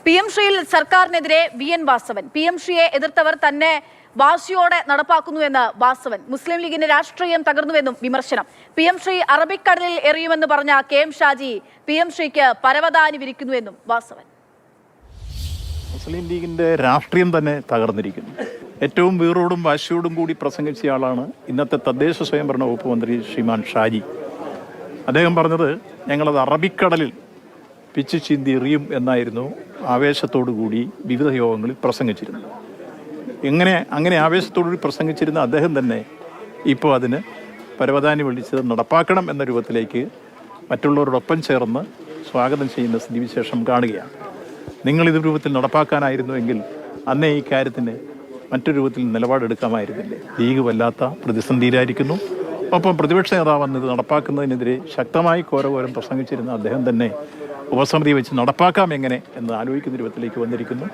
PM ശ്രീയിൽ സർക്കാരിനെതിരെ VN Vasavan. PM ശ്രീയെ എതിർത്തവർ തന്നെ വാശിയോടെ നടപ്പാക്കുന്നുവെന്ന് വാസവൻ. മുസ്ലിം ലീഗിന്റെ രാഷ്ട്രീയം തകർന്നുവെന്നും വിമർശനം. PM ശ്രീ അറബിക്കടലിൽ എറിയുമെന്ന് പറഞ്ഞ KM ഷാജി PM ശ്രീക്ക് പരവതാനി വിരിക്കുന്നുവെന്നും വാസവൻ. മുസ്ലിം ലീഗിന്റെ രാഷ്ട്രീയം തന്നെ തകർന്നിരിക്കുന്നു. ഏറ്റവും വീറോടും വാശിയോടും കൂടി പ്രസംഗിച്ചയാളാണ് ഇന്നത്തെ തദ്ദേശ സ്വയംഭരണ വകുപ്പ് മന്ത്രി ശ്രീമാൻ ഷാജി. അദ്ദേഹം പറഞ്ഞത് ഞങ്ങളത് അറബിക്കടലിൽ പിച്ചു ചീന്തി എറിയും എന്നായിരുന്നു ആവേശത്തോടു കൂടി വിവിധ യോഗങ്ങളിൽ പ്രസംഗിച്ചിരുന്നത്. അങ്ങനെ ആവേശത്തോടുകൂടി പ്രസംഗിച്ചിരുന്ന അദ്ദേഹം തന്നെ ഇപ്പോൾ അതിന് പരവതാനി വിളിച്ചത് നടപ്പാക്കണം എന്ന രൂപത്തിലേക്ക് മറ്റുള്ളവരോടൊപ്പം ചേർന്ന് സ്വാഗതം ചെയ്യുന്ന സ്ഥിതിവിശേഷം കാണുകയാണ്. നിങ്ങളിത് രൂപത്തിൽ നടപ്പാക്കാനായിരുന്നുവെങ്കിൽ അന്നേ ഈ കാര്യത്തിന് മറ്റൊരു രൂപത്തിൽ നിലപാടെടുക്കാമായിരുന്നില്ലേ? ലീഗ് വല്ലാത്ത പ്രതിസന്ധിയിലായിരിക്കുന്നു. ഒപ്പം പ്രതിപക്ഷ നേതാവ് ഇത് നടപ്പാക്കുന്നതിനെതിരെ ശക്തമായി ഘോരഘോരം പ്രസംഗിച്ചിരുന്ന അദ്ദേഹം തന്നെ ഉപസമിതി വെച്ച് നടപ്പാക്കാം എങ്ങനെ എന്ന് ആലോചിക്കുന്ന രൂപത്തിലേക്ക് വന്നിരിക്കുന്നു.